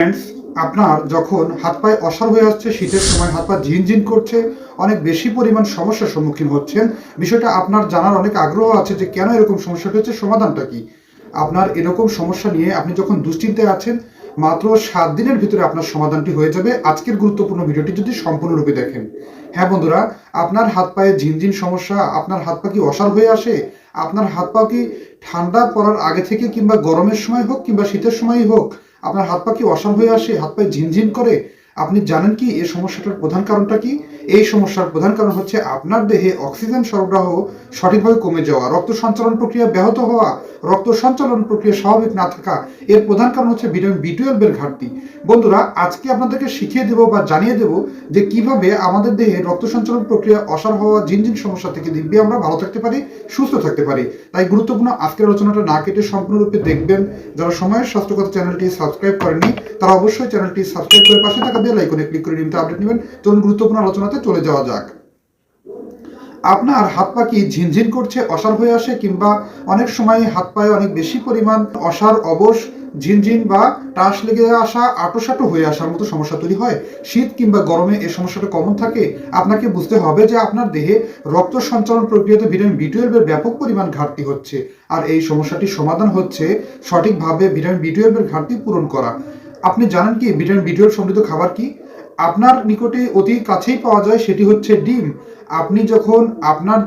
Friends, আপনার যখন হাত পায়ে অসাড় হয়ে আসছে, শীতের সময় হাত পা ঝিনঝিন করছে, অনেক বেশি পরিমাণ সমস্যার সম্মুখীন হচ্ছেন, বিষয়টা আপনার জানার অনেক আগ্রহ আছে যে কেন এরকম সমস্যাটা হচ্ছে, সমাধানটা কি। আপনার এরকম সমস্যা নিয়ে আপনি যখন দুশ্চিন্তায় আছেন, মাত্র 7 দিনের ভিতরে আপনার সমাধানটি হয়ে যাবে আজকের গুরুত্বপূর্ণ ভিডিওটি যদি সম্পূর্ণরূপে দেখেন। হ্যাঁ বন্ধুরা, আপনার হাত পায়ে ঝিনঝিন সমস্যা, আপনার হাত পা কি অসাড় হয়ে আসে, আপনার হাত পা কি ঠান্ডা পড়ার আগে থেকে কিংবা গরমের সময় হোক কিংবা শীতের সময়ই হোক, আপনার হাত পা কি অসাড় হয়ে আসে, হাত পায়ে ঝিনঝিন করে? আপনি জানেন কি এই সমস্যাটার প্রধান কারণটা কি? এই সমস্যার প্রধান কারণ হচ্ছে আপনার দেহে অক্সিজেন সরবরাহ সঠিকভাবে কমে যাওয়া, রক্ত সঞ্চালন প্রক্রিয়া ব্যাহত হওয়া, রক্ত সঞ্চালন প্রক্রিয়া স্বাভাবিক না থাকা। এর প্রধান কারণ হচ্ছে ভিটামিন B12 এর ঘাটতি। বন্ধুরা, আজকে আপনাদেরকে শিখিয়ে দেব বা জানিয়ে দেব যে কিভাবে আমাদের দেহে রক্ত সঞ্চালন প্রক্রিয়া অসাড় হওয়া, ঝিনঝিন সমস্যা থেকে দিব্যি আমরা ভালো থাকতে পারি, সুস্থ থাকতে পারি। তাই গুরুত্বপূর্ণ আজকের আলোচনাটা না কেটে সম্পূর্ণরূপে দেখবেন। যারা সময়ের স্বাস্থ্যকথা চ্যানেলটি সাবস্ক্রাইব করেননি, তারা অবশ্যই চ্যানেলটি সাবস্ক্রাইব করে পাশে থাকা বেল আইকনে ক্লিক করে নিয়মিত আপডেট নেবেন। চলুন গুরুত্বপূর্ণ আলোচনাতে চলে যাওয়া যাক। আপনার হাত পা কি ঝিনঝিন করছে, অসাড় হয়ে আসে, কিংবা অনেক সময় হাত পায়ে অনেক বেশি পরিমাণ অসাড়, অবশ, ঝিনঝিন বা টাস লেগে আসা, আটোসাটো হয়ে আসার মতো সমস্যা তৈরি হয়? শীত কিংবা গরমে এই সমস্যাটা কমন থাকে? আপনাকে বুঝতে হবে যে আপনার দেহে রক্ত সঞ্চালন প্রক্রিয়াতে ভিটামিন B12 এর ব্যাপক পরিমাণ ঘাটতি হচ্ছে, আর এই সমস্যাটির সমাধান হচ্ছে সঠিকভাবে ভিটামিন B12 এর ঘাটতি পূরণ করা। আপনি জানেন কি ভিটামিন B12 সমৃদ্ধ খাবার কি? আপনার নিকটে অতি কাছেই পাওয়া যায়, সেটি হচ্ছে ডিম। আপনি যখন আপনার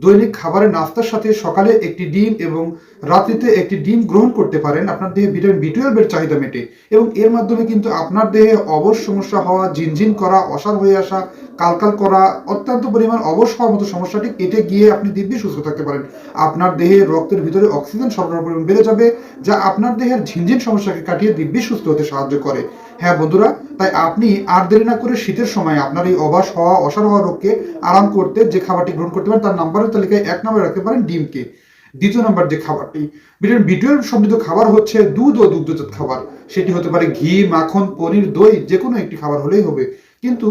দৈনিক খাবারের নাস্তার সাথে সকালে একটি ডিম এবং রাত্রিতে একটি ডিম গ্রহণ করতে পারেন, আপনার দেহে ভিটামিন B12 এর চাহিদা মেটে, এবং এর মাধ্যমে কিন্তু আপনার দেহে অবশ সমস্যা হওয়া, ঝিনঝিন করা, অসাড় হয়ে আসা, কালকাল করা, অত্যন্ত পরিমাণ অবশ হওয়ার মতো সমস্যাটি কেটে গিয়ে আপনি দিব্যি সুস্থ থাকতে পারেন। আপনার দেহে রক্তের ভিতরে অক্সিজেন সরবরাহ পরিমাণ বেড়ে যাবে, যা আপনার দেহের ঝিনঝিন সমস্যাকে কাটিয়ে দিব্যি সুস্থ হতে সাহায্য করে। হ্যাঁ বন্ধুরা, তাই আপনি আর দেরি না করে শীতের সময় আপনার এই অবশ হওয়া, অসাড় হওয়া রোগকে আরাম করতে যে খাবারটি গ্রহণ করতে পারেন, তার নাম্বারের তালিকায় 1 নম্বরে রাখতে পারেন ডিমকে। দ্বিতীয় নম্বর যে খাবারটি, ভিটামিন B12 সমৃদ্ধ খাবার হচ্ছে দুধ ও দুগ্ধজাত খাবার। সেটি হতে পারে ঘি, মাখন, পনির, দই, যে কোনো একটি খাবার হলেই হবে। কিন্তু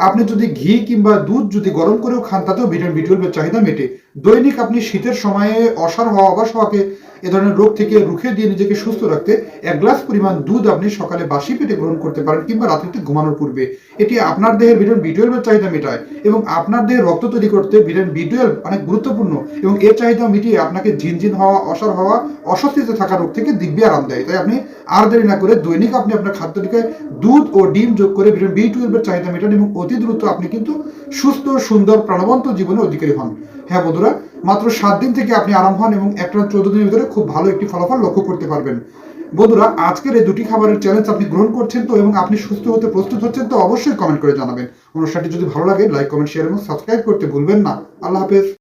আপনি যদি ঘি কিংবা দুধ যদি গরম করেও খান, তাতেও ভিটামিন B12 এর চাহিদা মেটে। দৈনিক আপনি শীতের সময়ে অসাড় হওয়া, অবশ হওয়াকে, এ ধরনের রোগ থেকে রুখে দিয়ে নিজেকে সুস্থ রাখতে 1 গ্লাস পরিমাণ দুধ আপনি সকালে বাসি পেটে গ্রহণ করতে পারেন কিংবা রাত্রিতে ঘুমানোর পূর্বে। এটি আপনার দেহের ভিটামিন B12 এর চাহিদা মেটায়, এবং আপনার দেহে রক্ত তৈরি করতে ভিটামিন B12 অনেক গুরুত্বপূর্ণ, এবং এর চাহিদা মিটিয়ে আপনাকে ঝিনঝিন হওয়া, অসাড় হওয়া, অস্বস্তিতে থাকা রোগ থেকে দিব্যি আরাম দেয়। তাই আপনি আর দেরি না করে দৈনিক আপনি আপনার খাদ্য তালিকায় দুধ ও ডিম যোগ করে ভিটামিন B12 এর চাহিদা মেটান, এবং অতি দ্রুত আপনি কিন্তু সুস্থ, সুন্দর, প্রাণবন্ত জীবনের অধিকারী হন। হ্যাঁ বন্ধুরা, মাত্র 7 দিন থেকে আপনি আরাম হন এবং একটা 14 দিনের ভিতরে খুব ভালো একটি ফলাফল লক্ষ্য করতে পারবেন। বন্ধুরা, আজকের এই দুটি খাবারের চ্যালেঞ্জ আপনি গ্রহণ করছেন তো, এবং আপনি সুস্থ হতে প্রস্তুত হচ্ছেন তো, অবশ্যই কমেন্ট করে জানাবেন। অনুষ্ঠানটি যদি ভালো লাগে, লাইক, কমেন্ট, শেয়ার এবং সাবস্ক্রাইব করতে ভুলবেন না। আল্লাহ হাফেজ।